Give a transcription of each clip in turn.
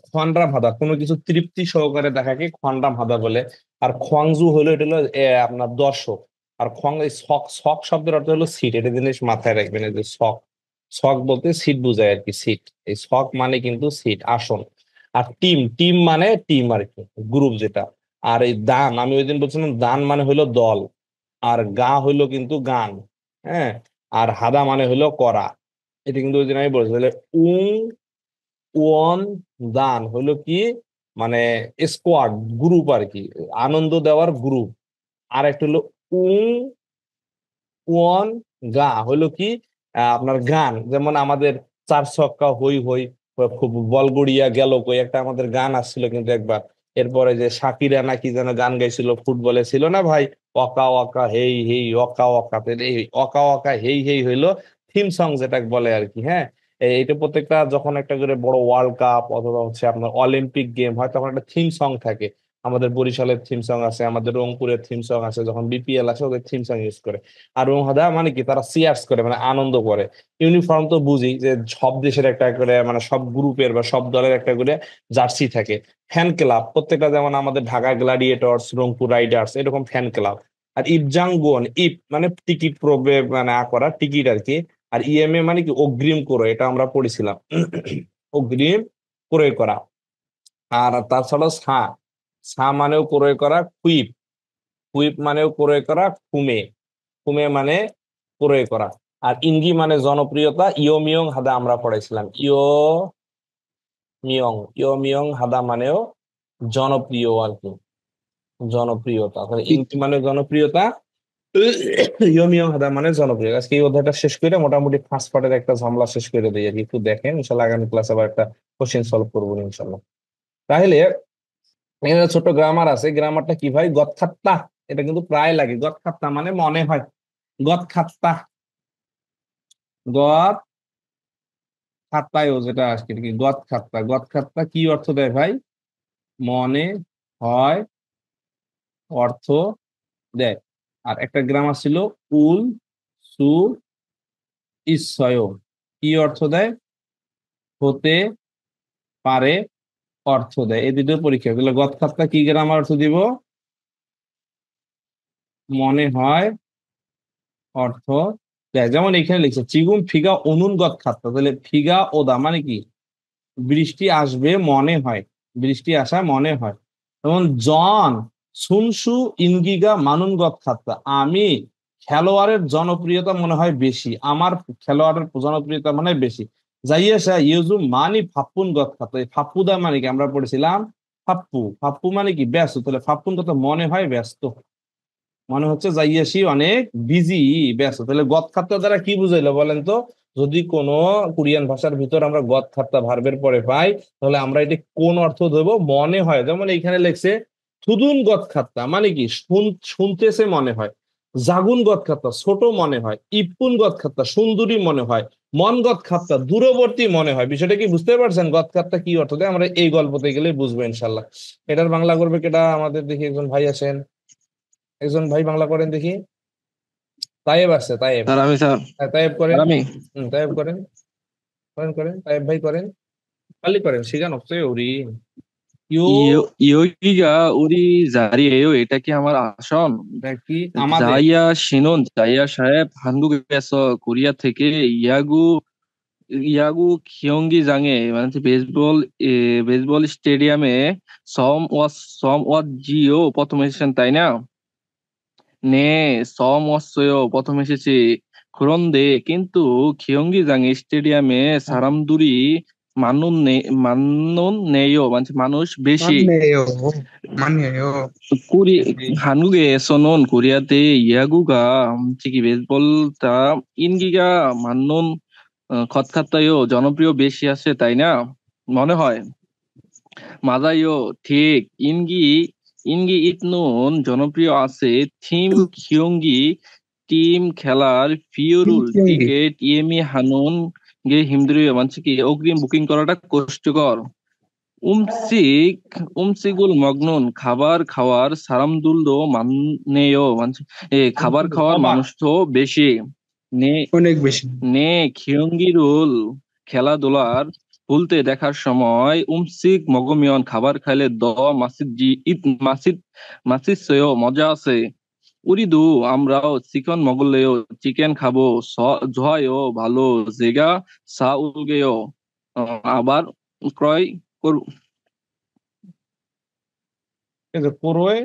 খোয়ানরা ভাদা, কোনো কিছু তৃপ্তি সহকারে দেখাকে খোয়ানরা ভাদা বলে। আর খোয়াংজু হলো, এটা হলো আপনার দর্শক। আর খোয়াং, এই শক, শক শব্দের অর্থ হলো সিট, এটা জিনিস মাথায় রাখবেন, এই যে শক, শক বলতে সিট বোঝায় আর কি, সিট। এই শক মানে কিন্তু সিট, আসন। আর টিম, টিম মানে টিম আর কি, গ্রুপ যেটা। আর এই দান, আমি ওই দিন বলছিলাম দান মানে হলো দল। আর গা হইলো কিন্তু গান। হ্যাঁ। আর হাদা মানে হইলো করা। এটা কিন্তু ওই দিন আমি বলছি তাহলে। উং, ওয়ান, দান হইলো কি, মানে স্কোয়াড, গ্রুপ আর কি, আনন্দ দেওয়ার গ্রুপ। আর একটা হলো উং, ওয়ান, গা হইলো কি, আপনার গান, যেমন আমাদের চার ছক্কা হই হই, খুব বল গড়িয়া গেল কই, একটা আমাদের গান আসছিল কিন্তু একবার। এরপরে যে সাকিরা নাকি যেন গান গাইছিল, ফুটবলে ছিল না ভাই, অকা অকা হেই হেই অকা অকা, তো এই অকা অকা হেই হেই হইলো থিম সং যেটা বলে আর কি। হ্যাঁ। এটা প্রত্যেকটা যখন একটা করে বড় ওয়ার্ল্ড কাপ অথবা হচ্ছে আপনার অলিম্পিক গেম হয়, তখন একটা থিম সং থাকে। আমাদের বরিশালের থিম সং আছে, আমাদের রংপুরের থিম সং আছে, যখন বিপিএল আছে ওদের থিম সং ইউজ করে। আর রোহাদা মানে কি, তারা চিয়ার্স করে, মানে আনন্দ করে। ইউনিফর্ম তো বুঝি যে সব দেশের একটা করে, মানে সব গ্রুপের বা সব দলের একটা করে জার্সি থাকে। ফ্যান ক্লাব প্রত্যেকটা, যেমন আমাদের ঢাকা গ্ল্যাডিয়েটর্স, রংপুর রাইডার্স, এরকম ফ্যান ক্লাব। আর ইপজাঙ্গুন, ইপ মানে টিকিট প্রবে মানে করা টিকিট আর কি। আর ইএমএ মানে কি, অগ্রিম করে, এটা আমরা পড়েছিলাম। অগ্রিম ক্রয় করা। আর তাছাড়া সা, সা মানেও ক্রয় করা, কুইপ, কুইপ মানেও ক্রয় করা, কুমে, কুমে মানে ক্রয় করা। আর ইঙ্গি মানে জনপ্রিয়তা, ইয়মিয়ং হাদা আমরা পড়াইছিলাম, মিয়ং, মিয়ং হাদা মানেও জনপ্রিয় আর কি, জনপ্রিয়তা। তাহলে ইঙ্গি মানে জনপ্রিয়তা, ইয়মিয়ং হাদা মানে জনপ্রিয়। আজকে এই অধ্যায়টা শেষ করে মোটামুটি ফার্স্ট পার্টের একটা ঝামেলা শেষ করে দিই আর কি। একটু দেখেন ইনশাল্লাহ, আগামী ক্লাসে আবার একটা কোশ্চেন সলভ করবো ইনশাল্লাহ। তাহলে এখানে ছোট গ্রামার আছে, গ্রামারটা কি ভাই, গৎখাত্তা। এটা কিন্তু প্রায় লাগে, গৎখাত্তা মানে মনে হয়, গৎখাত্তা, গৎ খাত্তায়ও যেটা আজকে কি, গৎ খাত্তা, গৎ খাত্তা কি অর্থ দেয় ভাই, মনে হয় অর্থ দেয়। আর একটা গ্রামার ছিল উল, সু, ইসয়, কি অর্থ দেয়, হতে পারে অর্থ দেয়। এই দুটো পরীক্ষা গুলো, গৎ খাত্তা কি গ্রামার অর্থ দিব, মনে হয় অর্থ দেয়। যেমন এখানে লিখছে চিগুম ফিগা অনুন গৎ খাত্তা, তাহলে ফিগা ওদা মানে কি, বৃষ্টি আসবে মনে হয়, বৃষ্টি আসা মনে হয়। যেমন জন সুনসু ইনগিগা মানুনগত খাত্তা, আমি খেলোয়াড়ের জনপ্রিয়তা মনে হয় বেশি, আমার খেলোয়াড়ের জনপ্রিয়তা মানে বেশি। যাইয়েসা ইউজু মানি ফাপ্পুন গত খাত্তা, এই ফাপ্পুদা মানে কি আমরা পড়েছিলাম, ফাপ্পু, ফাপ্পু মানে কি ব্যস্ত, তাহলে ফাপ্পুন কথা মনে হয় ব্যস্ত, মনে হচ্ছে যাইয়াসি অনেক বিজি, ব্যস্ত। তাহলে গত খাত্তা দ্বারা কি বুঝাইলো বলেন তো, যদি কোন কোরিয়ান ভাষার ভিতর আমরা গত খাত্তা ভার্বের পরে পাই, তাহলে আমরা এটি কোন অর্থ দেবো, মনে হয়। যেমন এইখানে লেখছে থুদুন গত খাত্তা মানে কি, শুনতেছে মনে হয়। জাগুন গত খাত্তা ছোট মনে হয়, ইপুন গত খাত্তা সুন্দরী মনে হয়, মন গত খাত্তা দূরবর্তী মনে হয়। বিষয়টা কি বুঝতে পারছেন, গত খাত্তা কি অর্থ দেয়, আমরা এই গল্পতে গেলে বুঝবো ইনশাল্লাহ। এটার বাংলা করবে কেটা আমাদের, দেখি একজন ভাই আছেন, একজন ভাই বাংলা করেন দেখি। তায়েব আছে, তায়েব। স্যার আমি স্যার হ্যাঁ, তায়েব স্যার করেন। আমি তায়েব করেন, করেন করেন, তায়েব ভাই করেন, খালি করেন, শিখানো তো ওরি। ইউ, ইয়োগিগা উরি জারিয়েও, এটা কি আমার আসন? কি আমাদের, জাইয়া শিনুন, জাইয়া সাহেব হাঙ্গু গেছো কোরিয়া থেকে। ইয়াগু ইয়াগু খিয়ঙ্গি জাঙে, মানে হচ্ছে বেসবল স্টেডিয়ামে সম ওয়াত জিও প্রথম এসেছেন তাই না? নে, সম ওয়াৎসও প্রথম এসেছে। 그런데 কিন্তু 기영기장 স্টেডিয়ামে 사람들이 많은 네요, মানে মানুষ বেশি। 맞네요. 맞네요. 한국에서는 코리아대 야구가 특히 বেসবলটা 인기가 많은 것 같아요, জনপ্রিয় বেশি আছে তাই না, মনে হয়। মাদাইও ঠিক, ইনগি ইতনুন জনপ্রিয় আছে। থিম খিয়ঙ্গি, টিম খেলার ফিউরুল 김경기. টিকেট ইয়েমি হানুন গে হিমদ্রিয়, মানে কি অগ্রিম বুকিং করাটা কষ্টকর। উমসিক উমসিগুল মগনুন খাবার খাওয়ার সারামদুলদো মানেয়, মানে খাবার খাওয়ার অবাক। মানুষ তো বেশি। নে অনেক বেশি। নে খিয়ঙ্গিরুল খেলাধুলার ভুলতে দেখার সময় উমসিক মগমিয়ন খাবার খাইলে দ মাসিদ জি ইত মাসিদ মাসিদ সেও মজা আছে উরিদু আমরাও চিকন মগলেও চিকেন খাবো জহায়ও ভালো জেগা সা উলগেও আবার ক্রয় করু কিন্তু করে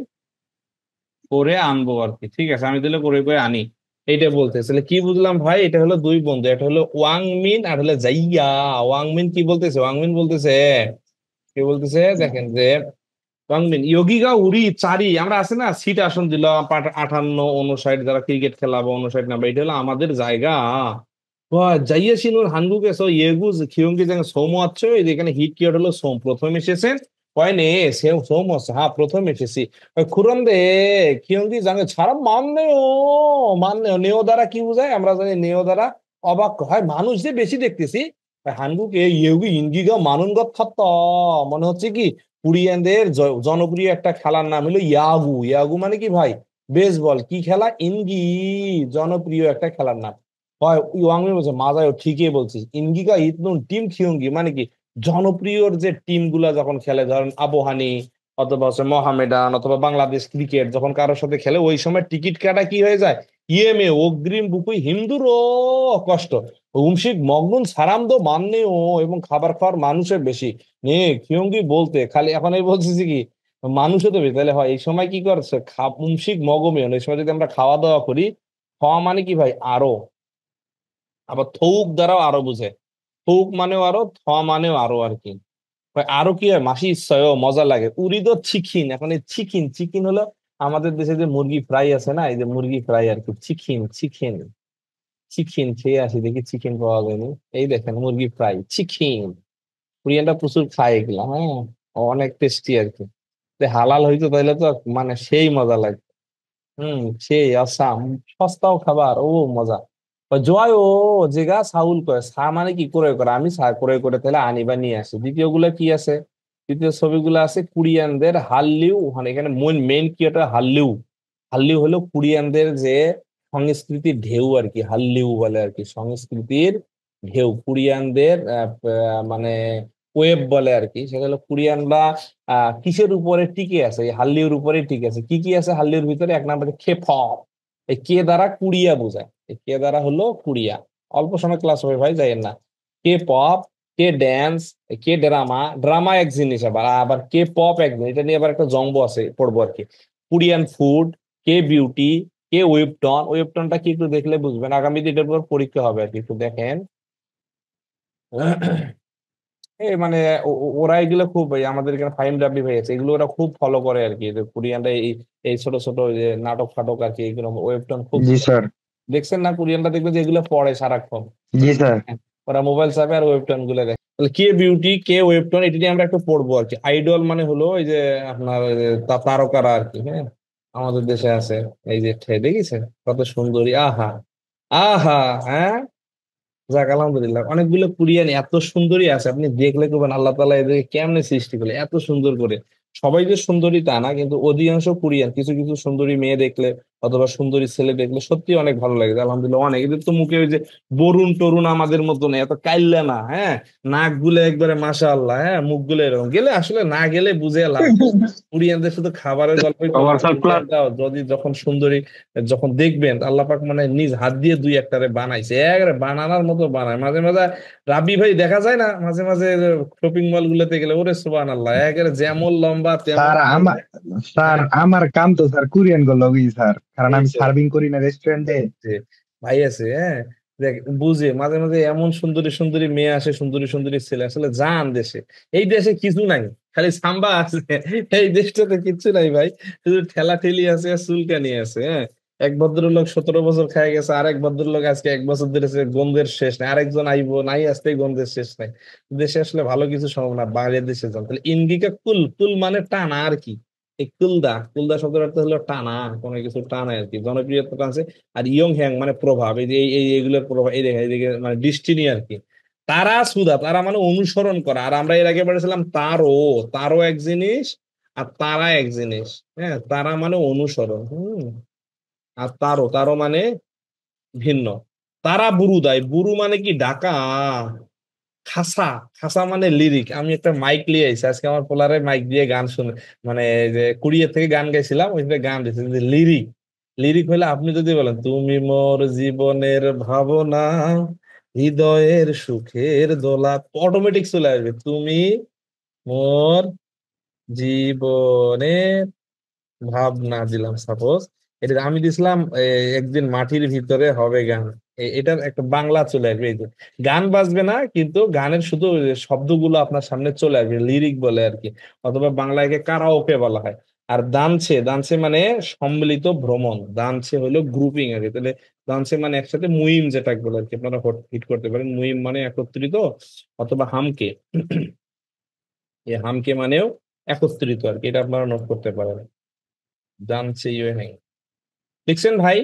করে আনবো আর কি, ঠিক আছে, আমি তাহলে করে করে আনি, এইটা বলতেছে। তাহলে কি বুঝলাম ভাই, এটা হলো দুই বন্ধু, এটা হলো ওয়াং মিন আর হলো জাইয়া। ওয়াং মিন কি বলতেছে, ওয়াং মিন বলতেছে, কি বলতেছে দেখেন যে, ওয়াংমিন ইয়োগিগা উড়ি চারি, আমরা আছে না সিট আসন দিলাম 58 59 যারা ক্রিকেট খেলা বা 59 নাম্বার, এটা হলো আমাদের জায়গা। যাইয়া সিনুর হানগুকে সো ইয়েগু খিয়ঙ্গি জায়গা সোম আছে, এই যে এখানে হিট কি হলো সোম প্রথম এসেছেন, কয় নে সে সোম আছে, হ্যাঁ প্রথম এসেছি। খুরম দে খিয়ঙ্গি জাঙ্গে ছাড়া মানে নেও দ্বারা কি বোঝায়, আমরা জানি নেও দ্বারা অবাক হয়, মানুষ যে বেশি দেখতেছি। হানগুকে ইয়েগু ইনগিগা মানুনগত খাত্তা, মনে হচ্ছে কি কোরিয়ানদের জনপ্রিয় একটা খেলার নাম হলো ইয়াগু। ইয়াগু মানে কি ভাই, বেসবল। কি খেলা, ইনগি, জনপ্রিয় একটা খেলার নাম। হয় ওয়াংমি বলছে মাজায় ঠিকই বলছিস, ইনগিকা ইতনুন টিম খিয়ঙ্গি মানে কি, জনপ্রিয় যে টিম গুলা যখন খেলে, ধরেন আবোহানি অথবা হচ্ছে মোহামেডান অথবা বাংলাদেশ ক্রিকেট যখন কারোর সাথে খেলে, ওই সময় টিকিট কাটা কি হয়ে যায়, ইএমএ অগ্রিম বুকুই হিন্দুর ও কষ্ট, হুমশিক মগনুন সারামদো মান্যে ও, এবং খাবার খাওয়ার মানুষের বেশি নে খিয়ঙ্গি বলতে খালি এখন এই বলতেছি কি, মানুষও তো বেশি, তাহলে হয় এই সময় কি করছে হুমশিক মগমেয়ন, এই সময় যদি আমরা খাওয়া দাওয়া করি, খাওয়া মানে কি ভাই আরো, আবার থৌক দ্বারাও আরো বুঝে, থৌক মানেও আরো, মানেও আরো আর কি। ভাই আরো কি হয়, মাসি ইচ্ছায় মজা লাগে উড়িদ চিখিন, এখন এই চিখিন, চিকেন হলো আমাদের দেশে যে মুরগি ফ্রাই আছে না, এই যে মুরগি ফ্রাই আর কি, চিখিন চিকেন, চিকেন খেয়ে আসি দেখি চিকেন পাওয়া যায়নি, এই দেখেন মুরগি ফ্রাই চিকেন, কোরিয়ানরা প্রচুর খায় এগুলা, হ্যাঁ অনেক টেস্টি আর কি। হালাল হইতো তাহলে তো মানে সেই মজা লাগবে। সেই আসাম, সস্তাও খাবার ও মজা। জয় ও যেগা সাউল করে, সা মানে কি করে করে, আমি সা করে করে তাহলে আনি বা নিয়ে আসি। দ্বিতীয় গুলা কি আছে, দ্বিতীয় ছবিগুলো আছে কোরিয়ানদের হাল্লিউ, মানে এখানে মেন মেন কি ওটা হাল্লিউ, হাল্লিউ হলো কোরিয়ানদের যে সংস্কৃতির ঢেউ আর কি, হাল্লিউ বলে আর কি, সংস্কৃতির ঢেউ কোরিয়ানদের মানে ওয়েব বলে আর কি, সেটা হলো কোরিয়ানরা কিসের উপরে টিকে আছে, এই হাল্লিউর উপরে টিকে আছে। কি কি আছে হাল্লিউর ভিতরে, এক নম্বরে কে পপ, এই কে দ্বারা কুড়িয়া বোঝায়, এই কে দ্বারা হলো কুড়িয়া, অল্প সময় ক্লাস হবে ভাই যাইয়েন না। কে পপ, কে ড্যান্স, কে ড্রামা, ড্রামা এক জিনিস, আবার আবার কে পপ এক জিনিস, এটা নিয়ে আবার একটা জম্ব আছে পড়বো আর কি। কোরিয়ান ফুড, কে বিউটি, কে ওয়েবটন, ওয়েবটনটা কি একটু দেখলে বুঝবেন, আগামী দিনের পর পরীক্ষা হবে আর কি, একটু দেখেন। এই মানে ওরা এগুলো খুব, এই আমাদের এখানে ফাইম রাব্বি ভাই আছে, এগুলো ওরা খুব ফলো করে আর কি, যে কোরিয়ানরা এই এই ছোট ছোট যে নাটক ফাটক আর কি, এগুলো ওয়েবটন খুব জি স্যার। দেখছেন না, কোরিয়ানরা দেখবে যে এগুলো পড়ে সারাক্ষণ। জি স্যার। হ্যাঁ, ওরা মোবাইল চাপে আর ওয়েবটন গুলো দেখে। তাহলে কে বিউটি, কে ওয়েবটন, এটা নিয়ে আমরা একটু পড়বো আর কি। আইডল মানে হলো এই যে আপনার ওই যে তারকারা আর কি, হ্যাঁ আমাদের দেশে আছে, এই যে দেখেছেন কত সুন্দরী, আহা আহা, হ্যাঁ যাক আলহামদুলিল্লাহ, অনেকগুলো কোরিয়ান এত সুন্দরী আছে, আপনি দেখলে করবেন আল্লাহ তাআলা এদেরকে কেমনে সৃষ্টি করলে এত সুন্দর করে। সবাই যে সুন্দরী তা না, কিন্তু অধিকাংশ কোরিয়ান কিছু কিছু সুন্দরী মেয়ে দেখলে অথবা সুন্দরী ছেলে দেখলে সত্যি অনেক ভালো লাগে, আলহামদুলিল্লাহ। অনেক এদের তো মুখে ওই যে বরুণ টরুণ আমাদের মতো না, এত কাইল্লা না, হ্যাঁ নাক গুলো একবারে মাশাআল্লাহ, হ্যাঁ মুখ গুলো এরকম, গেলে আসলে না গেলে বুঝে লাভ নেই। কোরিয়ানদের শুধু খাবারের গল্পই আবার করবেন, স্যার প্লাস। কোরিয়ানরাও যদি যখন সুন্দরী, যখন দেখবেন আল্লাহ পাক মানে নিজ হাত দিয়ে দুই একটারে বানাইছে, একেবারে বানানোর মতো বানায়। মাঝে মাঝে রাবি ভাই দেখা যায় না, মাঝে মাঝে শপিং মল গুলোতে গেলে, ওরে সুবহানাল্লাহ, একেবারে যেমন লম্বা তেমন স্যার আমার কাম তো স্যার কোরিয়ান গুলো স্যার, কারণ এই আমি তো সার্ভিং করি না রেস্টুরেন্টে। যে ভাই আছে, হ্যাঁ দেখ বুঝে মাঝে মাঝে এমন সুন্দরী সুন্দরী মেয়ে আসে, সুন্দরী সুন্দরী ছেলে, আসলে জান দেশে, এই দেশে কিছু নাই, খালি সাম্বা আছে, এই দেশটাতে কিচ্ছু নাই ভাই, শুধু ঠেলা ঠেলি আছে আর চুলকানি আছে, হ্যাঁ। এক ভদ্রলোক 17 বছর খায় গেছে, আরেক ভদ্রলোক আজকে 1 বছর ধরে সে গন্ধের শেষ নাই, আরেকজন আইবো নাই আসতে গন্ধের শেষ নাই। দেশে আসলে ভালো কিছু সম্ভব না, বাইরের দেশে যান। তাহলে ইন্ডিকা কুল, কুল মানে টানা আর কি, এই কুলদা, কুলদা শব্দের অর্থ হলো টানা, কোনো কিছু টানা আর কি, জনপ্রিয়তা আছে। আর ইয়ং হ্যাং মানে প্রভাব, এই যে এইগুলোর প্রভাব, এই দেখে এইদিকে মানে দৃষ্টিনি আর কি। তারা সুদা, তারা মানে অনুসরণ করা, আর আমরা এর আগে বলেছিলাম তারও, তারও এক জিনিস আর তারা এক জিনিস, হ্যাঁ তারা মানে অনুসরণ, আর তারও, তারও মানে ভিন্ন। তারা বুরু দেয়, বুরু মানে কি ডাকা, খাসা, খাসা মানে লিরিক। আমি একটা মাইক নিয়ে আইছি আজকে, আমার পোলারে মাইক দিয়ে গান শুনে, মানে এই যে কুড়িয়ে থেকে গান গাইছিলাম, ওইখানে গান দিচ্ছে লিরিক। লিরিক হলে আপনি যদি বলেন তুমি মোর জীবনের ভাবনা, হৃদয়ের সুখের দোলা, অটোমেটিক চলে আসবে তুমি মোর জীবনের ভাবনা দিলাম সাপোজ। এটা আমি দিছিলাম একদিন মাটির ভিতরে হবে গান। এটার একটা বাংলা চলে আসবে, এই যে গান বাজবে না কিন্তু গানের শুধু ওই যে শব্দগুলো আপনার সামনে চলে আসবে, লিরিক বলে আর কি। অথবা বাংলায় কারাওকে বলা হয়। আর দানছে, দানছে মানে সম্মিলিত ভ্রমণ, দানছে হলো গ্রুপিং আর কি। তাহলে দানছে মানে একসাথে, মুহিম যেটা বলে আর কি, আপনারা হিট করতে পারেন মুহিম মানে একত্রিত। অথবা হামকে, এই হামকে মানেও একত্রিত আর কি, এটা আপনারা নোট করতে পারেন। দানছে ইয়ে হ্যাং লিখছেন ভাই।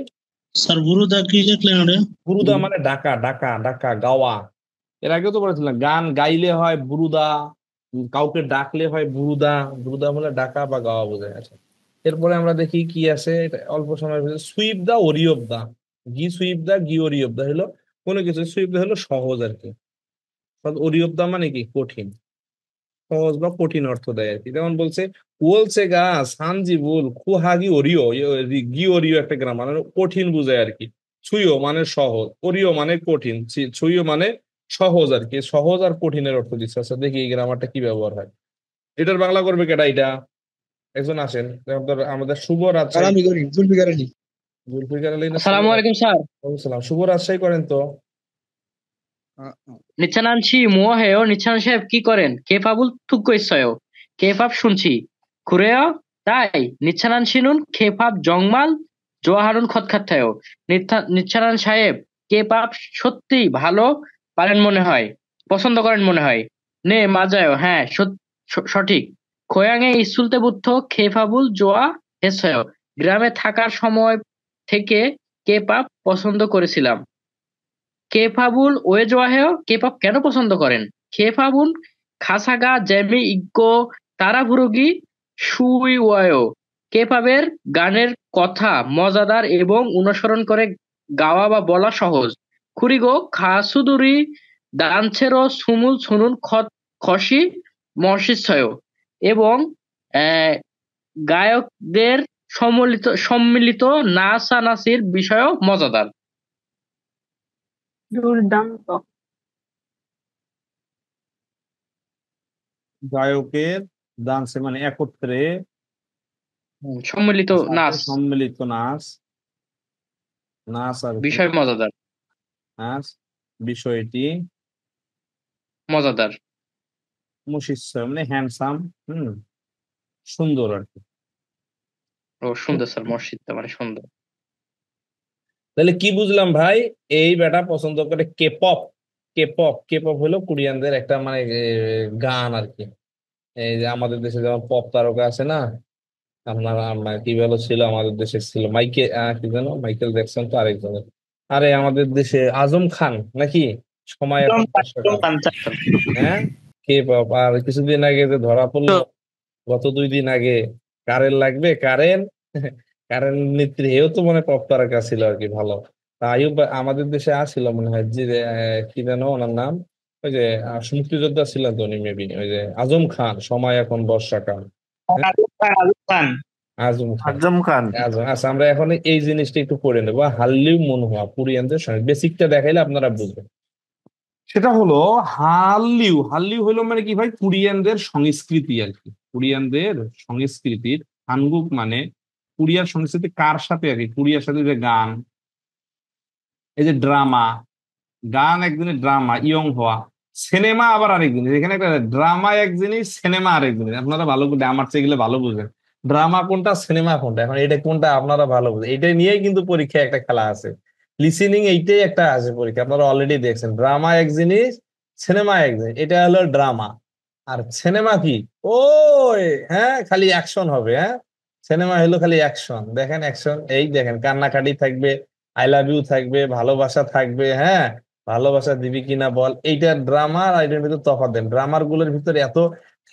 স্যার বুরুদা কি লিখলেন ওটা? বুরুদা মানে ডাকা, ডাকা, ডাকা, গাওয়া। এর আগেও তো বলেছিলাম গান গাইলে হয় বুরুদা, কাউকে ডাকলে হয় বুরুদা। বুরুদা বলে ডাকা বা গাওয়া বোঝায়। আচ্ছা, এরপরে আমরা দেখি কি আছে, এটা অল্প সময়ের ভিতরে। সুইপ দা ওরিয়ব দা, গি সুইপ দা, গি ওরিয়ব দা হলো কোনো কিছু, সুইপ দা হলো সহজ আর কি। ওরিয়ব দা মানে কি কঠিন, সহজ বা কঠিন অর্থ দেয় আর কি। যেমন বলছে ওলসে গা সানজি বুল খুহাগি ওরিও, গি ওরিও একটা গ্রামার, মানে কঠিন বুঝায় আর কি। ছুইও মানে সহজ, ওরিও মানে কঠিন, ছুইও মানে সহজ আর কি। সহজ আর কঠিনের অর্থ দিচ্ছে। আচ্ছা দেখি এই গ্রামারটা কি ব্যবহার হয়। এটার বাংলা করবে কেটা এটা? একজন আসেন, আমাদের শুভ রাজশাহী। আমি করি জুলফিকার আলী। জুলফিকার আলী না, শুভ আসসালামু আলাইকুম স্যার. সালাম, শুভ রাজশাহী করেন তো। নিচ্ছানানছি মুহেও নিচ্ছান সাহেব কি করেন? কেপাবুল তুগ্গো ইসয়ও কেপাব শুনছি খুরেও তাই নিচ্ছানান শিনুন কেপাব জংমাল জোয়াহারুন খতখাত্তায়ও নিচ্ছানান সাহেব কেপাব সত্যি ভালো পারেন মনে হয়, পছন্দ করেন মনে হয়। নে মাজায়ও হ্যাঁ সঠিক। খোয়াঙে ইসুলতে বুদ্ধ খেপাবুল জোয়া হেসয়ও গ্রামে থাকার সময় থেকে কেপাব পছন্দ করেছিলাম। কেপাবুল ওয়েজওয়াহেও কেপপ কেন পছন্দ করেন? কেপাবুল খাসাগা জেমি ইগ্গো তারাভুরুগি সুইওয়ায়ও কেপাবের গানের কথা মজাদার এবং অনুসরণ করে গাওয়া বা বলা সহজ। খুরিগো খাসুদুরি দানছেরো সুমুল সুনুন খসি মর্শিচ্ছয় এবং গায়কদের সম্মিলিত নাচানাচির বিষয়ও মজাদার। দুর্দান্ত। গায়কের ডান্সে মানে একত্রে, সম্মিলিত নাচ, সম্মিলিত নাচ, নাচ আর বিষয় মজাদার, নাচ বিষয়টি মজাদার। মুশিচ্ছয় মানে হ্যান্ডসাম, সুন্দর আর কি। ও সুন্দর স্যার, মসজিদটা মানে সুন্দর। তাহলে কি বুঝলাম ভাই? এই বেটা পছন্দ করে কেপপ। কেপপ, কেপপ হলো কোরিয়ানদের একটা মানে গান আর কি। এই যে আমাদের দেশে যেমন পপ তারকা আছে না, আপনার কি বলো ছিল, আমাদের দেশে ছিল কি জানো, মাইকেল জ্যাকসন তো আরেকজনের। আরে আমাদের দেশে আজম খান নাকি, সময় এখন বর্ষাকাল। হ্যাঁ, কে পপ। আর কিছুদিন আগে যে ধরা পড়লো, গত 2 দিন আগে, কারেন্ট লাগবে, কারেন্ট, কারেন্ট নেত্রী, এও তো মানে পপ তারকা ছিল আর কি, ভালো। তা আইয়ুব আমাদের দেশে আসছিল মনে হয়, যে কি যেন ওনার নাম, ওই যে মুক্তিযোদ্ধা ছিলেন তো উনি, মেবি ওই যে আজম খান, সময় এখন বর্ষাকাল। হ্যাঁ, আজম খান, আজম খান। আচ্ছা আমরা এখন এই জিনিসটা একটু পড়ে নেবো। হাল্লিউ মনহুয়া কোরিয়ানদের সঙ্গে বেসিকটা দেখাইলে আপনারা বুঝবেন। সেটা হলো হাল্লিউ। হাল্লিউ হলো মানে কি ভাই? কোরিয়ানদের সংস্কৃতি আর কি, কোরিয়ানদের সংস্কৃতির। হানগুক মানে কোরিয়ার সংস্কৃতি কার সাথে আর কি, কোরিয়ার সাথে যে গান, এই যে ড্রামা, গান এক জিনিস, ড্রামা ইয়ং হওয়া, সিনেমা আবার আরেক জিনিস। এখানে একটা ড্রামা এক জিনিস, সিনেমা আরেক জিনিস। আপনারা ভালো করে আমার চেয়ে গেলে ভালো বুঝবেন ড্রামা কোনটা, সিনেমা কোনটা। এখন এটা কোনটা আপনারা ভালো বুঝেন, এটাই নিয়েই কিন্তু পরীক্ষায় একটা খেলা আছে, লিসেনিং এইটাই একটা আছে পরীক্ষা, আপনারা অলরেডি দেখছেন। ড্রামা এক জিনিস, সিনেমা এক জিনিস। এটা হলো ড্রামা। আর সিনেমা কি? ওই হ্যাঁ, খালি অ্যাকশন হবে। হ্যাঁ, সিনেমা হলো খালি অ্যাকশন। দেখেন অ্যাকশন, এই দেখেন কান্নাকাটি থাকবে, আই লাভ ইউ থাকবে, ভালোবাসা থাকবে। হ্যাঁ, ভালোবাসা দিবি কিনা বল। এইটা ড্রামা আর এটার ভিতরে তফাৎ দেন। ড্রামার গুলোর ভিতরে এত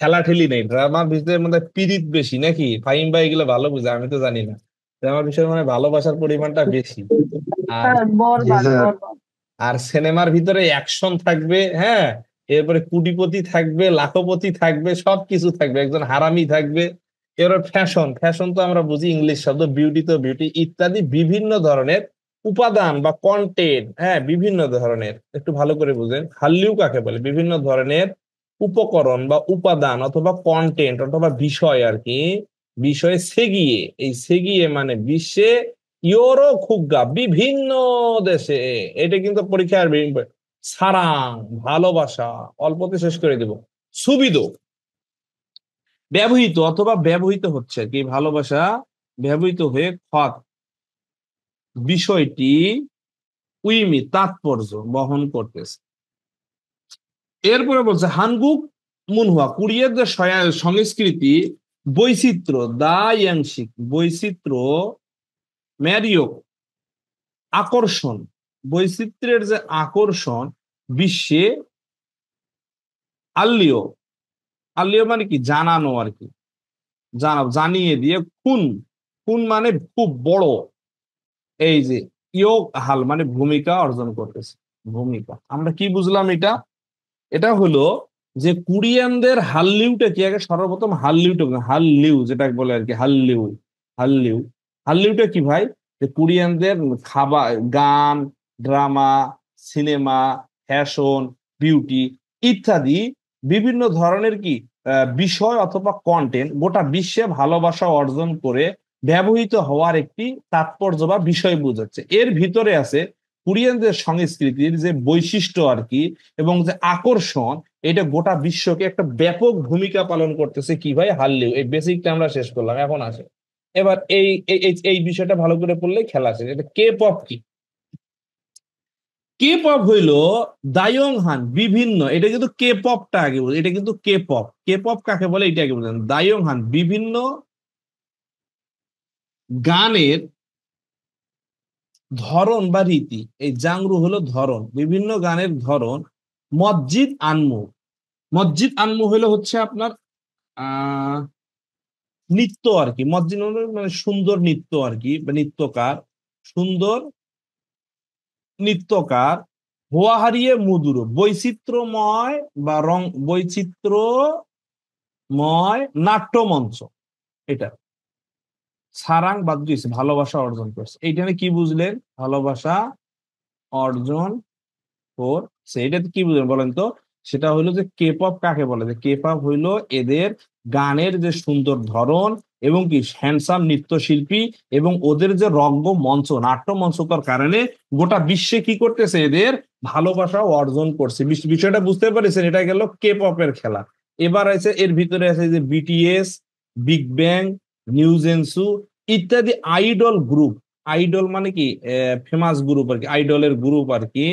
ঠেলাঠেলি নেই, ড্রামার ভিতরে মধ্যে পিরিত বেশি নাকি। ফাহিম ভাই এগুলো ভালো বুঝে, আমি তো জানি না। ড্রামার বিষয়ে মানে ভালোবাসার পরিমাণটা বেশি। আর বরবাদ বরবাদ। আর সিনেমার ভিতরে অ্যাকশন থাকবে। হ্যাঁ, এরপরে কোটিপতি থাকবে, লাখপতি থাকবে, সবকিছু থাকবে, একজন হারামি থাকবে। এবার ফ্যাশন, ফ্যাশন তো আমরা বুঝি ইংলিশ শব্দ, বিউটি তো বিউটি, ইত্যাদি বিভিন্ন ধরনের উপাদান বা কন্টেন্ট, হ্যাঁ বিভিন্ন ধরনের, একটু ভালো করে বুঝেন হাল্লিউ কাকে বলে, বিভিন্ন ধরনের উপকরণ বা উপাদান অথবা কন্টেন্ট অথবা বিষয় আর কি, বিষয়ে সেগিয়ে, এই সেগিয়ে মানে বিশ্বে, ইউরো খুগা বিভিন্ন দেশে, এটা কিন্তু পরীক্ষার সারাং ভালোবাসা, অল্পতে শেষ করে দেব, সুবিধা ব্যবহৃত অথবা ব্যবহৃত হচ্ছে কি, ভালোবাসা ব্যবহৃত হয়ে খত বিষয়টি উইমি তাৎপর্য বহন করতেছে। এরপরে বলছে হানগুক মুনহুয়া, কোরিয়ার যে সংস্কৃতি বৈচিত্র্য দা ইয়াংশিক, বৈচিত্র্য ম্যারিও আকর্ষণ, বৈচিত্র্যের যে আকর্ষণ বিশ্বে আল্লিও, আল্লিও মানে কি জানানো আর কি, জানিয়ে দিয়ে খুন, খুন মানে খুব বড়, এই যে ইয়োগ হাল মানে ভূমিকা অর্জন করতেছে, ভূমিকা। আমরা কি বুঝলাম এটা? এটা হলো যে কোরিয়ানদের হাল্লিউটা কি, আগে সর্বপ্রথম হাল্লিউটা, হাল্লিউ যেটা বলে আর কি, হাল্লিউ, হাল্লিউ, হাল্লিউটা কি ভাই, যে কোরিয়ানদের খাবার, গান, ড্রামা, সিনেমা, ফ্যাশন, বিউটি ইত্যাদি বিভিন্ন ধরনের কি বিষয় অথবা কন্টেন্ট গোটা বিশ্বে ভালোবাসা অর্জন করে ব্যবহৃত হওয়ার একটি তাৎপর্য বা বিষয় বোঝাচ্ছে। এর ভিতরে আছে কোরিয়ানদের সংস্কৃতির যে বৈশিষ্ট্য আর কি, এবং যে আকর্ষণ, এটা গোটা বিশ্বকে একটা ব্যাপক ভূমিকা পালন করতেছে কি ভাই, হাল্লিউ। এই বেসিকটা আমরা শেষ করলাম, এখন আসে এবার এই এই বিষয়টা ভালো করে পড়লেই খেলা আছে। এটা কে পপ কি, কে পপ হইলো দায়ং হান বিভিন্ন, এটা কিন্তু কে পপটা আগে বলছে, এটা কিন্তু কে পপ, কে পপ কাকে বলে এটা আগে বলছেন। দায়ং হান বিভিন্ন গানের ধরন বা রীতি, এই জাংরু হলো ধরন, বিভিন্ন গানের ধরন, মসজিদ আনমু, মসজিদ আনমু হলো হচ্ছে আপনার আহ নৃত্য আর কি, মসজিদ মানে সুন্দর নৃত্য আর কি, বা নৃত্যকার, সুন্দর নৃত্যকার, হোয়া হারিয়ে মুদুর বৈচিত্র্যময় বা রং, বৈচিত্র্যময় নাট্যমঞ্চ, এটা সারাং বাদ দিয়েছে, ভালোবাসা অর্জন করছে। এইখানে কি বুঝলেন, ভালোবাসা অর্জন করছে, এটাতে কি বুঝলেন বলেন তো? সেটা হলো যে কে পপ কাকে বলে, যে কে পপ হইলো এদের গানের যে সুন্দর ধরন এবং কি হ্যান্ডসাম নৃত্যশিল্পী, এবং ওদের যে রঙ্গমঞ্চ, নাট্যমঞ্চতার কারণে গোটা বিশ্বে কি করতেছে, এদের ভালোবাসা অর্জন করছে। বিষয়টা বুঝতে পারছেন? এটা গেল কে পপের খেলা। এবার আছে এর ভিতরে আছে যে বিটিএস, বিগ ব্যাং, নিউজেন্সু ইত্যাদি আইডল গ্রুপ, আইডল মানে কি ফেমাস গ্রুপ আর কি, আইডলের গ্রুপ আর কি,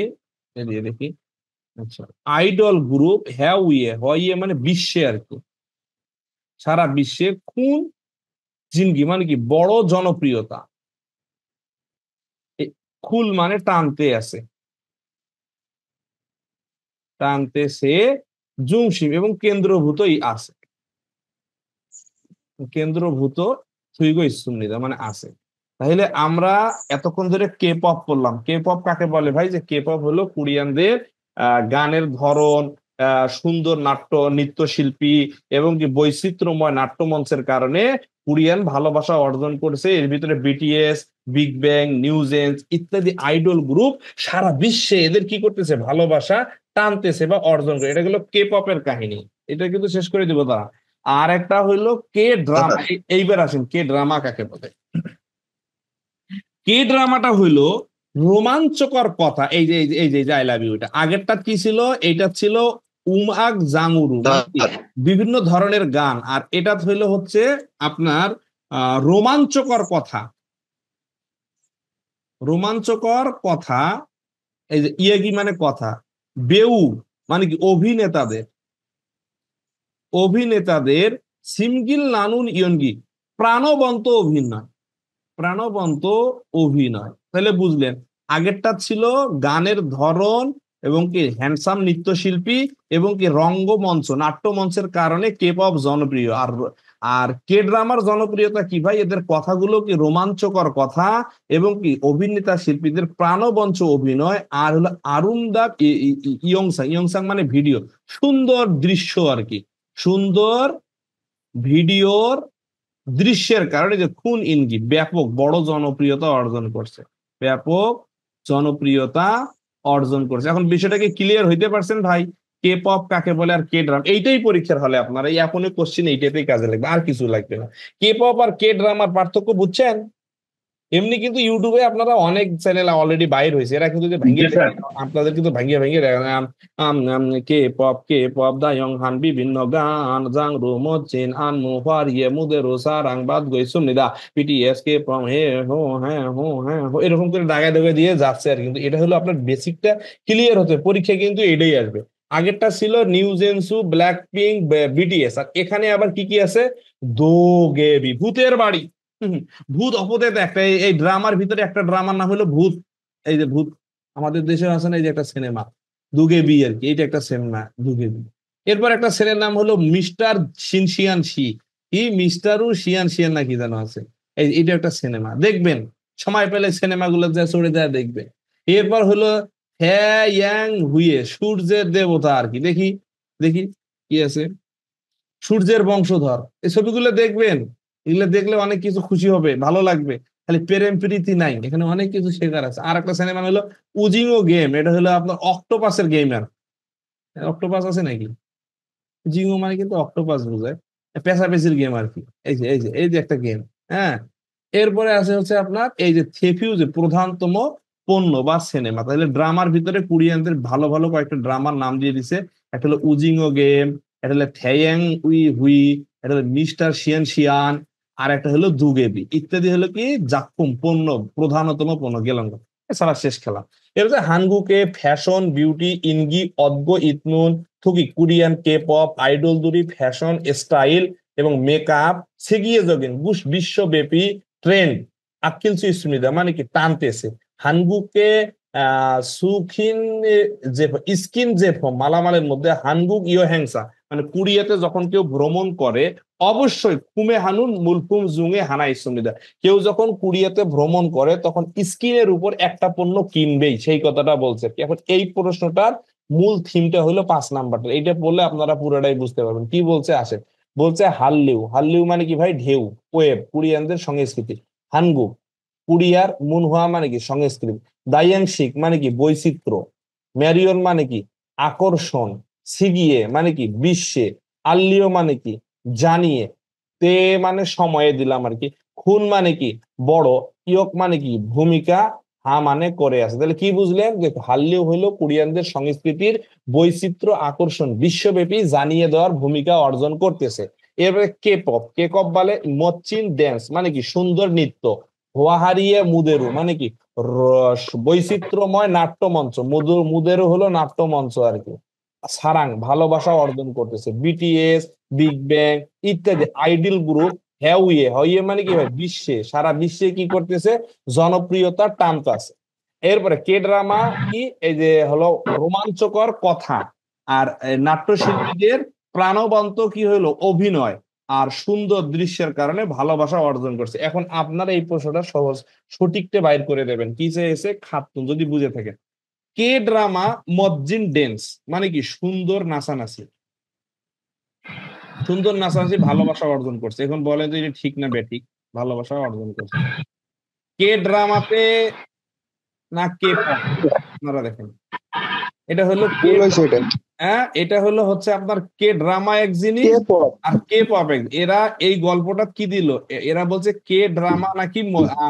এদিকে দেখি, আচ্ছা আইডল গ্রুপ হ্যাঁ উইয়ে হয় মানে বিশ্বে আর কি, সারা বিশ্বে কোন জিনগি মানে কি বড় জনপ্রিয়তা, খুল মানে টানতে আছে, টানতে সে জুমসিম এবং কেন্দ্রভূতই আছে, কেন্দ্রভূত থুইগো সুন্নিদা মানে আছে। তাহলে আমরা এতক্ষণ ধরে কে পপ পড়লাম। কে পপ কাকে বলে ভাই? যে কে পপ হলো কোরিয়ানদের গানের ধরন, সুন্দর নৃত্যশিল্পী এবং যে বৈচিত্র্যময় নাট্যমঞ্চের কারণে কোরিয়ান ভালোবাসা অর্জন করেছে। এর ভিতরে বিটিএস, বিগ ব্যাং, নিউজেন্স ইত্যাদি আইডল গ্রুপ সারা বিশ্বে এদের কি করতেছে, ভালোবাসা টানতেছে বা অর্জন করে। এটা হলো কে পপের কাহিনী। এটা কিন্তু শেষ করে দিব তারা। আর একটা হইলো কে ড্রামা। এইবার আসেন কে ড্রামা কাকে বলে। কে ড্রামাটা হইলো রোমাঞ্চকর কথা, এই যে আই লাভ ইউ, এটা আগেরটা কি ছিল, এটা ছিল উমআগ জাঙুরু মানে কি বিভিন্ন ধরনের গান, আর এটা হইলো হচ্ছে আপনার রোমাঞ্চকর কথা, রোমাঞ্চকর কথা। এই যে ইয়াগি মানে কথা, বেউ মানে কি অভিনেতাদের, অভিনেতাদের সিমগিল নানুন ইয়নগি প্রাণবন্ত অভিনয়, প্রাণবন্ত অভিনয়। তাহলে বুঝলেন আগেরটা ছিল গানের ধরন এবং কি হ্যান্ডসাম নৃত্যশিল্পী এবং কি রঙ্গমঞ্চ নাট্যমঞ্চের কারণে কে পপ জনপ্রিয়। আর আর কে ড্রামার জনপ্রিয়তা কি ভাই, এদের কথাগুলো কি রোমাঞ্চকর কথা এবং কি অভিনেতা শিল্পীদের প্রাণবন্ত অভিনয়, আর হলো আরুন্দা ইয়ংসাং, ইয়ংসাং মানে ভিডিও, সুন্দর দৃশ্য আর কি, সুন্দর ভিডিওর দৃশ্যের কারণে যে খুন ইনগি ব্যাপক বড় জনপ্রিয়তা অর্জন করছে, ব্যাপক জনপ্রিয়তা অর্জন করছে। এখন বিষয়টাকে ক্লিয়ার হইতে পারছেন ভাই, কে পপ কাকে বলে আর কে ড্রাম? এইটাই পরীক্ষার হলে আপনারা এই এখনই কোশ্চেন এইটাতেই কাজে লাগবে, আর কিছু লাগবে না। কে পপ আর কে ড্রামার পার্থক্য বুঝছেন? এমনি কিন্তু ইউটিউবে আপনারা অনেক চ্যানেল অলরেডি বাইর হয়েছে, এরা কিন্তু যে ভাঙ্গিয়ে আপনাদের কিন্তু ভাঙ্গিয়ে ভাঙ্গিয়ে কে পপ দা ইয়ং হান বিভিন্ন গান জাং রুমো চিন আন মুফার ইয়ে মুদের সারাং বাদ গইসুম নিদা পিটিএস কে পম হে হো হ্যাঁ হো হ্যাঁ হো, এরকম করে দাগায় দাগায় দিয়ে যাচ্ছে আর। কিন্তু এটা হলো আপনার বেসিকটা ক্লিয়ার হতে, পরীক্ষা কিন্তু এটাই আসবে। আগেরটা ছিল নিউ জেনসু, ব্ল্যাক পিঙ্ক, বিটিএস, আর এখানে আবার কি কি আছে? দোগেবি, ভূতের বাড়ি। ভূত অপদেত একটা, এই ড্রামার ভিতরে একটা ড্রামার নাম হলো ভূত। এই যে ভূত আমাদের দেশে আছে না, এই যে একটা সিনেমা দুগেবি আর কি, এইটা একটা সিনেমা দুগেবি। এরপর একটা ছেলের নাম হলো মিস্টার শিনশিয়ান শি, কি মিস্টারু শিয়ান শিয়ান নাকি যেন আছে, এইটা একটা সিনেমা, দেখবেন সময় পেলে সিনেমাগুলো যা চড়ে যায় দেখবে। এরপর হলো হ্যাঁ ইয়াং হুইয়ে, সূর্যের দেবতা আর কি, দেখি দেখি কি আছে, সূর্যের বংশধর, এই ছবিগুলো দেখবেন, এগুলো দেখলে অনেক কিছু খুশি হবে, ভালো লাগবে। খালি প্রেম প্রীতি নাই, এখানে অনেক কিছু শেখার আছে। আর একটা সিনেমা হলো উজিংও গেম, এটা হলো আপনার অক্টোপাসের গেমার, অক্টোপাস আছে নাকি? জিঙ্গো মানে কিন্তু অক্টোপাস বোঝায়, পেশাপেশির গেম আর কি। এই যে একটা গেম, হ্যাঁ। এরপরে আছে হচ্ছে আপনার এই যে থেফিউ, যে প্রধানতম পণ্য বা সিনেমা। তাহলে ড্রামার ভিতরে কোরিয়ানদের ভালো ভালো কয়েকটা ড্রামার নাম দিয়ে দিছে। একটা হলো উজিংও গেম, একটা হলো থ্যায়াং উই হুই, একটা হলো মিস্টার শিয়ান শিয়ান, আর একটা হলো দুগেবি ইত্যাদি। হলো কি জাক্কুম পণ্য, প্রধানতম পণ্য গেলাম, এছাড়া শেষ খেলা। এবার হচ্ছে হানগুকে ফ্যাশন বিউটি ইনগি অদ্গ ইতনুন থুকি কোরিয়ান কে পপ আইডল দুরি ফ্যাশন স্টাইল এবং মেকআপ সেগিয়ে যোগেন বিশ্বব্যাপী ট্রেন্ড আকিল সুস্মিতা মানে কি টানতেছে হানগুকে সুখিন যে স্কিন যে মালামালের মধ্যে হানগুক ইয় হ্যাংসা, মানে কোরিয়াতে যখন কেউ ভ্রমণ করে অবশ্যই কুমে হানুন মুলকুম জুঙে হানা ইসমিদা, কেউ যখন কোরিয়াতে ভ্রমণ করে তখন স্কিনের উপর একটা পণ্য কিনবেই, সেই কথাটা বলছে। এখন এই প্রশ্নটার মূল থিমটা হলো 5 নাম্বারটা, এইটা বললে আপনারা পুরোটাই বুঝতে পারবেন কি বলছে। আসে বলছে হাল্লিউ, হাল্লিউ মানে কি ভাই? ঢেউ, ওয়েব কোরিয়ানদের সংস্কৃতি। হানগু কোরিয়ার, মুনহুয়া মানে কি সংস্কৃতি। দাইয়াংশিক মানে কি বৈচিত্র্য। ম্যারিয়ন মানে কি আকর্ষণ। সিগিয়ে মানে কি বিশ্বে। আল্লিও মানে কি জানিয়ে। তে মানে সময়ে দিলাম আর কি। খুন মানে কি বড়। ইয়ক মানে কি ভূমিকা। হা মানে করে আছে। তাহলে কি বুঝলেন যে হাল্লিউ হইলো কোরিয়ানদের সংস্কৃতির বৈচিত্র্য আকর্ষণ বিশ্বব্যাপী জানিয়ে দেওয়ার ভূমিকা অর্জন করতেছে। এরপরে কে পপ, কে পপ বলে মচ্চিন ড্যান্স মানে কি সুন্দর নৃত্য। হোয়াহারিয়ে মুদেরু মানে কি বৈচিত্র্যময় নাট্যমঞ্চ। মুদেরু হলো নাট্যমঞ্চ আর কি। সারাং ভালোবাসা অর্জন করতেছে। বিটিএস, বিগ ব্যাং ইত্যাদি আইডল গ্রুপ হ্যাউয়ে, হইয়ে মানে কি ভাই বিশ্বে, সারা বিশ্বে কি করতেছে? জনপ্রিয়তা টানতেছে। এরপরে কে ড্রামা কি? এই যে হলো রোমাঞ্চকর কথা আর নাট্যশিল্পীদের প্রাণবন্ত কি হলো অভিনয় আর সুন্দর দৃশ্যের কারণে ভালোবাসা অর্জন করছে। এখন আপনারা এই প্রশ্নটা সহজ সঠিকটা বাইর করে দেবেন কি চেয়েছে খাতুন যদি বুঝে থাকেন। কে ড্রামা মজ্জিন ডেন্স মানে কি সুন্দর নাচানাচি, সুন্দর নাচানাচি ভালোবাসা অর্জন করছে। এখন বলেন যে এটা ঠিক না বেঠিক? ভালোবাসা অর্জন করছে। কে ড্রামাতে না কে পপ? আপনারা দেখেন এটা হলো কে, হ্যাঁ এটা হলো হচ্ছে আপনার কে ড্রামা এক জিনিস আর কে পপ এক। এরা এই গল্পটা কি দিল, এরা বলছে কে ড্রামা নাকি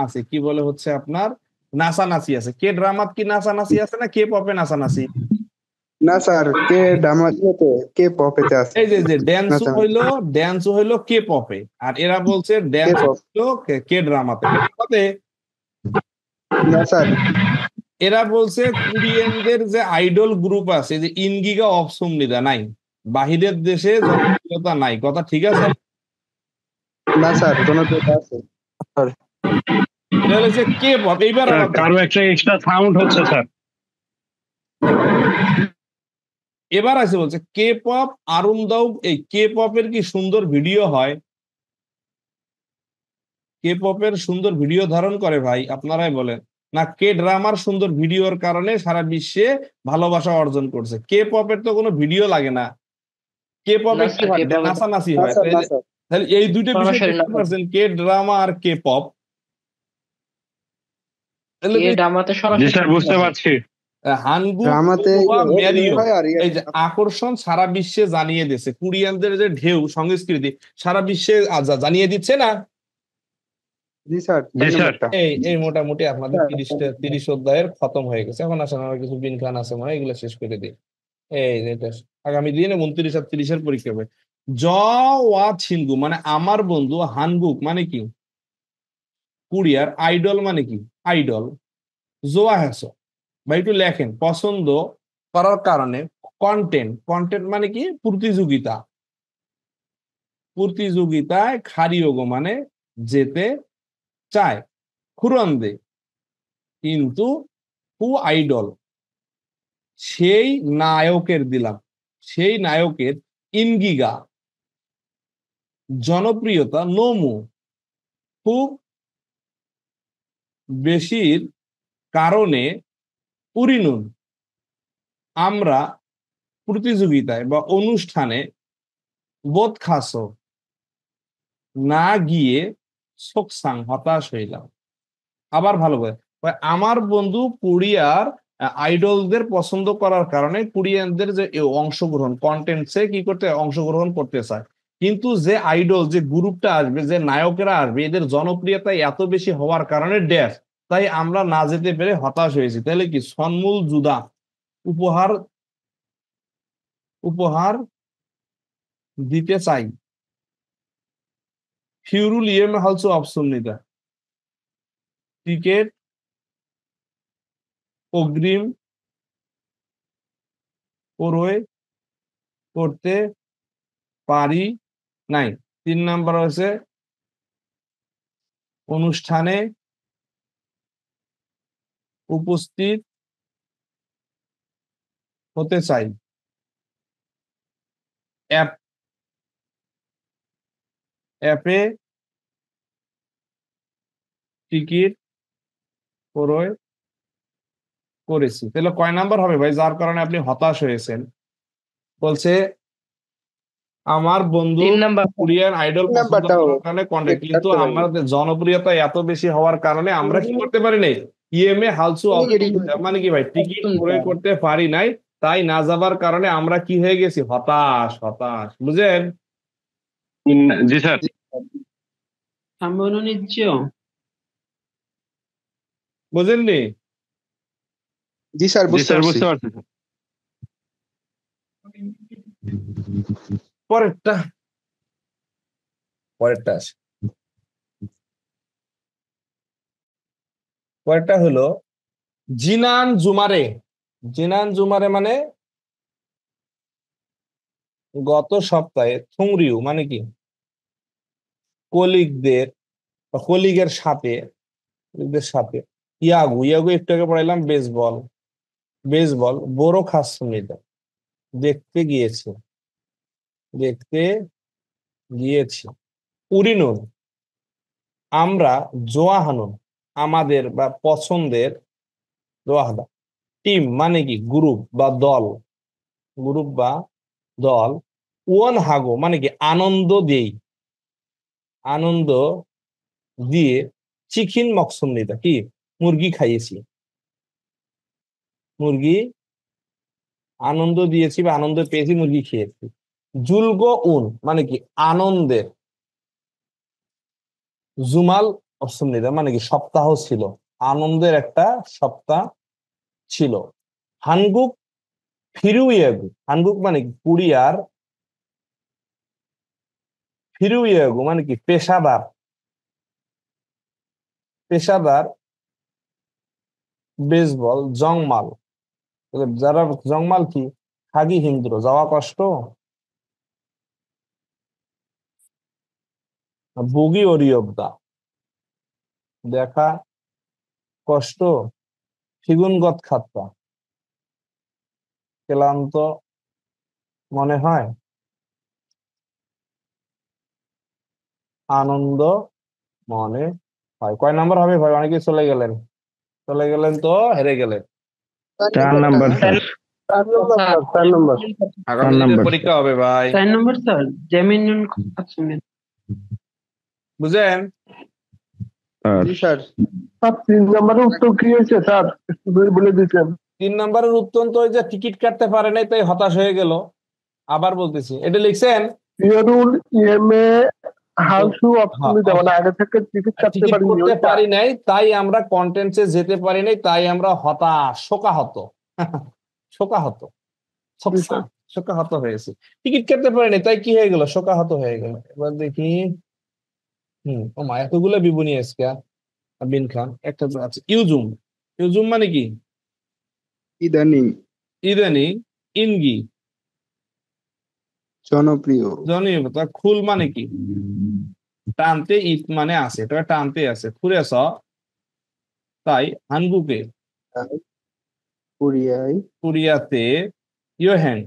আছে কি বলে হচ্ছে আপনার নাচানাচি আছে। কে ড্রামাত কি নাচানাচি আছে না কে পপে নাচানাচি? না স্যার, কে ড্রামাতে কে পপেতে আছে। এই যে ড্যান্স হইলো কে পপে, আর এরা বলছে ড্যান্স হইলো কে ড্রামাতে। না স্যার, এরা বলছে কোরিয়ানদের যে আইডল গ্রুপ আছে যে ইনগিগা অপসুমনিদা নাই, বাহিরের দেশে জনপ্রিয়তা নাই, কথা ঠিক আছে? না স্যার, জনপ্রিয়তা আছে। কে পপ এইবার কারো একটা এক্সট্রা সাউন্ড হচ্ছে স্যার। এবার আছে বলছে কে পপ আরুমদাও, এই কে পপের কি সুন্দর ভিডিও হয়? কে পপের সুন্দর ভিডিও ধারণ করে ভাই, আপনারাই বলেন। না কে ড্রামার সুন্দর ভিডিওর কারণে সারা বিশ্বে ভালোবাসা অর্জন করছে? কে পপের তো কোনো ভিডিও লাগে না। কে পপে না কি স্যার, হয়, কে পপ নাচানাচি না হয়। স্যার, না তাহলে স্যার। তাহলে এই দুইটা বিষয় সরাসরি না, বুঝতে পারছেন, কে ড্রামা আর কে পপ। তাহলে কে তো ড্রামাতে জি সরাসরি স্যার, বুঝতে আছে। পারছি। হানগুক ড্রামাতে নোভা অভিনয় ম্যারিও, হয় আর এই যে আকর্ষণ সারা বিশ্বে জানিয়ে দিচ্ছে, কোরিয়ানদের যে ঢেউ সংস্কৃতি সারা বিশ্বে জানিয়ে দিচ্ছে না। জি স্যার, জি দুই স্যার। নম্বরটা। এই মোটামুটি আপনাদের 30 অধ্যায়ের খতম হয়ে গেছে। এখন আসলে আমার কিছু বিনখান আছে মনে হয়, এগুলো শেষ করে দিই। এই যে এটা আগামী দিনে 29 আর 30-এর পরীক্ষা হবে। জ ওয়া ছিনগু মানে আমার বন্ধু, হানগুক মানে কি কোরিয়ার, আইডল মানে কি আইডল, জোয়া হ্যাস বা একটু লেখেন পছন্দ করার কারণে, কন্টেন্ট, কন্টেন্ট মানে কি প্রতিযোগিতা, প্রতিযোগিতায় খারিয়োগো মানে যেতে চায়, খুরন্দে কিন্তু হু আইডল সেই নায়কের দিলাম, সেই নায়কের ইনগিগা জনপ্রিয়তা নোমু খুব বেশির কারণে উরিনুন আমরা প্রতিযোগিতায় বা অনুষ্ঠানে বোধ খাস না গিয়ে সোকসাং হতাশ হইলাম। আবার ভালো করে আমার বন্ধু কোরিয়ার আইডলদের পছন্দ করার কারণে কোরিয়ানদের যে অংশগ্রহণ কন্টেন্টসে কি করতে অংশগ্রহণ করতে চায়, কিন্তু যে আইডল যে গ্রুপটা আসবে, যে নায়কেরা আসবে, এদের জনপ্রিয়তা এত বেশি হওয়ার কারণে ড্যাশ, তাই আমরা না যেতে পেরে হতাশ হয়েছি। তাহলে কি সন্মূল জুদা উপহার, উপহার দিতে চাই, ফিউরুল ইয়েমে হালসো অপশনিদা টিকেট অগ্রিম ক্রয় করতে পারি নাই। 3 নাম্বার হচ্ছে অনুষ্ঠানে উপস্থিত হতে চাই, অ্যাপ অ্যাপে টিকিট ক্রয় করেছি। তাহলে কয় নাম্বার হবে ভাই যার কারণে আপনি হতাশ হয়েছেন? বলছে আমার বন্ধু 3 নাম্বার। কোরিয়ান আইডল তিন পছন্দ নাম্বারটা হবে। করার কারণে কন্টেন্ট, কিন্তু থাকতে পারি। আমাদের জনপ্রিয়তা এত বেশি হওয়ার কারণে আমরা কি করতে পারি নাই, ইএমএ হালসু মানে কি ভাই টিকিট ক্রয় করতে পারি নাই, তাই না যাবার কারণে আমরা কি হয়ে গেছি, হতাশ, হতাশ। বুঝেন? জি স্যার। 3번은 있죠? বুঝেননি? জি স্যার, জি বুঝতে স্যার, পারছি। বুঝতে পারছি। পরেরটা, পরেরটা আছে, পরেরটা হলো জিনান জুমারে। জিনান জুমারে মানে গত সপ্তাহে, থুংরিউ মানে কি কলিগদের বা কলিগের সাথে, কলিগদের সাথে, ইয়াগু, ইয়াগু একটু আগে পড়াইলাম, বেসবল, বেসবল বড় খাসমিদা দেখতে গিয়েছে, দেখতে গিয়েছি, উরিনুন আমরা, জোয়াহানুন আমাদের বা পছন্দের, জোয়াহাদা টিম মানে কি গ্রুপ বা দল, গ্রুপ বা দল, ওয়ান হাগো মানে কি আনন্দ দেই, আনন্দ দিয়ে, চিকেন মকসুমনিদা কি মুরগি খাইয়েছি, মুরগি আনন্দ দিয়েছি বা আনন্দ পেয়েছি, মুরগি খেয়েছি। জুলগো উন মানে কি আনন্দের, জুমাল অসুমনিদা মানে কি সপ্তাহ ছিল, আনন্দের একটা সপ্তাহ ছিল। হানগুক ফিরুইয়াগু, হানগুক মানে কি কোরিয়ার, ফিরুইয়াগু মানে কি পেশাদার, পেশাদার বেসবল জংমাল, যারা জংমাল কি হাগি হিন্দ্র যাওয়া কষ্ট, বুগি ওরিয়বদা দেখা কষ্ট, ফিগুন গত খাত্তা ক্লান্ত মনে হয়, আনন্দ মনে হয়। কয় নাম্বার হবে ভাই? অনেকে চলে গেলেন তো হেরে গেলেন। 4 নাম্বার স্যার। 4 নম্বর স্যার, 4 নম্বর। আগামী 4 দিনের নাম্বার পরীক্ষা হবে ভাই, 4 নম্বর স্যার জেমিনুন আসলে বুঝেন? স্যার। জি স্যার। 3 নাম্বারের উত্তর কি হয়েছে স্যার? একটু বলে দিতেন। 3 নাম্বারের উত্তর তো ওই যে টিকিট কাটতে পারে নাই তাই হতাশ হয়ে গেল। আবার বলতেছি, এটা লিখছেন? ইয়ারুল ইএমএ হাউসু হ্যাঁ, অপশনে দেওয়া আগে থেকে টিকিট কাটতে টিকিট পারিনি করতে ওইটা। পারি নাই তাই আমরা কন্টেন্টসে যেতে পারি নাই, তাই আমরা হতাশ, শোকাহত শোকাহত জি স্যার। শোকাহত হয়েছে। টিকিট কাটতে পারি নাই তাই কি হয়ে গেল? শোকাহত হয়ে গেল। এবার দেখি, ও মা, এতগুলো বিবনি আজকে। বিন খান একটা তো আছে, ইউজুম। ইউজুম মানে কি? ইদানিং, ইদানিং। ইনগি, জনপ্রিয়। জনপ্রিয়তা। খুল মানে কি? টানতে ইত মানে আছে, এটা টানতে আছে। খুরেছ, তাই হানগুকে কোরিয়ায় কোরিয়াতে ইয়োহেন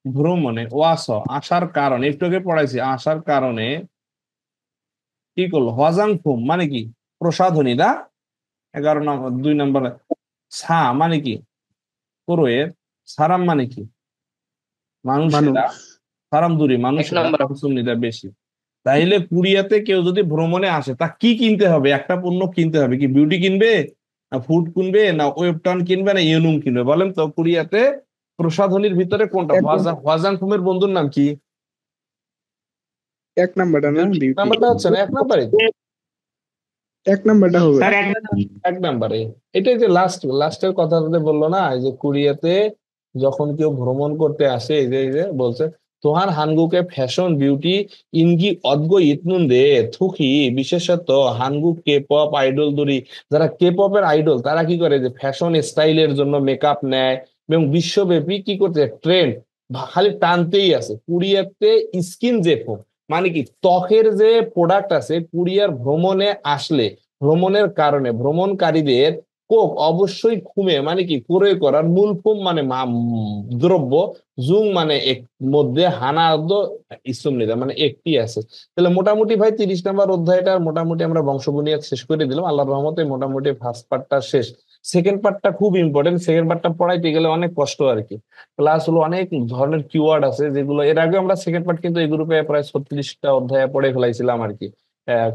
ভ্রমণে ওয়াস আসার কারণে, একটু আগে পড়াইছি, আসার কারণে কি করলো? হওয়াজাংফুম মানে কি? প্রসাধনী না? 11 নম্বর 2 নম্বর। সা মানে কি? কোরোয়ের। সারাম মানে কি? মানুষেরা। মানুষ। সারাম দূরি, 1 মানুষেরা নম্বর। সুন্নিরা বেশি। তাইলে কোরিয়াতে কেউ যদি ভ্রমণে আসে তা কি কিনতে হবে? একটা পণ্য কিনতে হবে। কি বিউটি কিনবে, না ফুড কিনবে, না ওয়েবটন কিনবে, না ইউনুম কিনবে? বলেন তো কোরিয়াতে প্রসাধনীর ভিতরে কোনটা? হওয়াজাংফুমের বন্ধুর নাম কি? 1 নাম্বারটা না, বিউটি বিউটি। নাম্বারটা হচ্ছে না, 1 নাম্বারে। 1 নাম্বারটা হবে। স্যার 1 নাম্বারে। এটাই যে লাস্টের কথাটাতে বললো না, এই যে কোরিয়াতে যখন কেউ ভ্রমণ করতে আসে, এই যে বলছে, তোহার হানগুকে ফ্যাশন বিউটি ইনগি অদ্গ ইতনুন দে থুকি, বিশেষত হানগু কে পপ আইডল দূরি। যারা কে পপের আইডল তারা কি করে? যে ফ্যাশন স্টাইলের জন্য মেকআপ নেয় এবং বিশ্বব্যাপী কি করছে? ট্রেন্ড খালি টানতেই আছে। কোরিয়াতে স্কিন যে মানে কি ত্বকের যে প্রোডাক্ট আছে, কোরিয়ার ভ্রমণে আসলে, ভ্রমণের কারণে ভ্রমণকারীদের কোক অবশ্যই খুমে মানে কি ক্রয় করার, মূল ফুম মানে দ্রব্য, জুং মানে মধ্যে, হানার্দ ইসুম নিদা মানে একটি আছে। তাহলে মোটামুটি ভাই 30 নম্বর অধ্যায়টা মোটামুটি আমরা বংশবুনিয়াদ শেষ করে দিলাম আল্লাহর রহমতে। মোটামুটি ফার্স্ট পার্টটা শেষ। সেকেন্ড পার্টটা খুব ইম্পর্টেন্ট। সেকেন্ড পার্টটা পড়াইতে গেলে অনেক কষ্ট আর কি। প্লাস হলো অনেক ধরনের কিওয়ার্ড আছে যেগুলো এর আগে আমরা সেকেন্ড পার্ট কিন্তু এই গ্রুপে প্রায় 36টা অধ্যায় পড়ে ফেলাইছিলাম আর কি।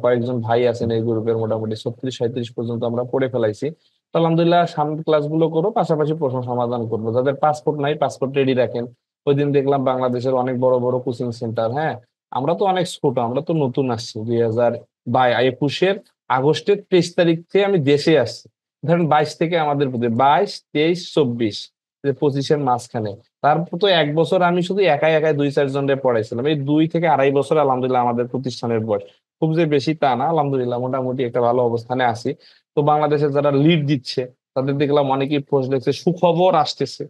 কয়েকজন ভাই আছেন এই গ্রুপের, মোটামুটি 36-37 পর্যন্ত আমরা পড়ে ফেলাইছি। তো আলহামদুলিল্লাহ সামনের ক্লাসগুলো করো, পাশাপাশি প্রশ্ন সমাধান করবো। যাদের পাসপোর্ট নাই পাসপোর্ট রেডি রাখেন। ওই দিন দেখলাম বাংলাদেশের অনেক বড় বড় কোচিং সেন্টার, হ্যাঁ আমরা তো অনেক ছোট, আমরা তো নতুন আসছি 2021-এর আগস্টের 23 তারিখ থেকে আমি দেশে আসছি। ধরেন 22 থেকে আমাদের 22, 23, 24, 25-এর মাঝখানে। তারপর তো 1 বছর আমি শুধু একাই একাই 2-4 জনের পড়াইছিলাম। এই 2 থেকে 2.5 বছর আলহামদুলিল্লাহ আমাদের প্রতিষ্ঠানের বয়স। খুব যে বেশি তা না, আলহামদুলিল্লাহ মোটামুটি একটা ভালো অবস্থানে আছি। তো বাংলাদেশে যারা লিড দিচ্ছে তাদের দেখলাম অনেকেই পোস্ট লিখছে সুখবর আসতেছে,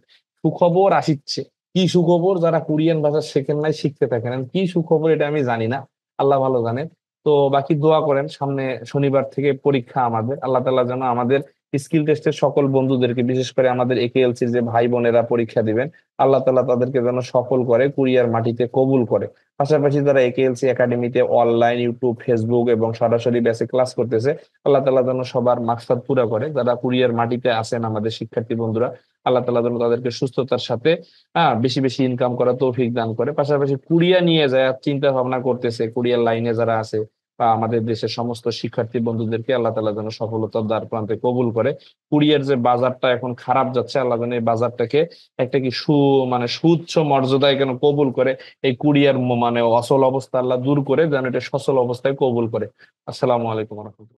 সুখবর আসিচ্ছে। কি সুখবর? যারা কোরিয়ান ভাষা শেখেন নাই শিখতে থাকেন। কি সুখবর এটা আমি জানি না, আল্লাহ ভালো জানেন। তো বাকি দোয়া করেন, সামনে শনিবার থেকে পরীক্ষা আমাদের। আল্লাহ তাআলা যেন আমাদের স্কিল টেস্টের সকল বন্ধুদেরকে, বিশেষ করে আমাদের একেএলসির যে ভাই বোনেরা পরীক্ষা দিবেন, আল্লাহ তাআলা তাদেরকে যেন সফল করে, কুরিয়ার মাটিতে কবুল করে। পাশাপাশি যারা একেএলসি একাডেমিতে অনলাইন ইউটিউব, ফেসবুক এবং সরাসরি ব্যাচে ক্লাস করতেছে, আল্লাহ তাআলা যেন সবার মাকসাদ পুরা করে। যারা কুরিয়ার মাটিতে আছেন আমাদের শিক্ষার্থী বন্ধুরা, আল্লাহ তাআলা যেন তাদেরকে সুস্থতার সাথে বেশি বেশি ইনকাম করা তৌফিক দান করে। পাশাপাশি কুরিয়া নিয়ে যায় চিন্তা ভাবনা করতেছে, কুরিয়ার লাইনে যারা আছে বা আমাদের দেশের সমস্ত শিক্ষার্থী বন্ধুদেরকে আল্লাহ তাআলা যেন সফলতার দ্বার প্রান্তে কবুল করে। কুরিয়ার যে বাজারটা এখন খারাপ যাচ্ছে, আল্লাহ যেন এই বাজারটাকে একটা কি মানে সুউচ্চ মর্যাদায় কেন কবুল করে। এই কুরিয়ার মানে অচল অবস্থা আল্লাহ দূর করে যেন এটা সচল অবস্থায় কবুল করে। আসসালামু আলাইকুম ওয়া রাহমাতুল্লাহ।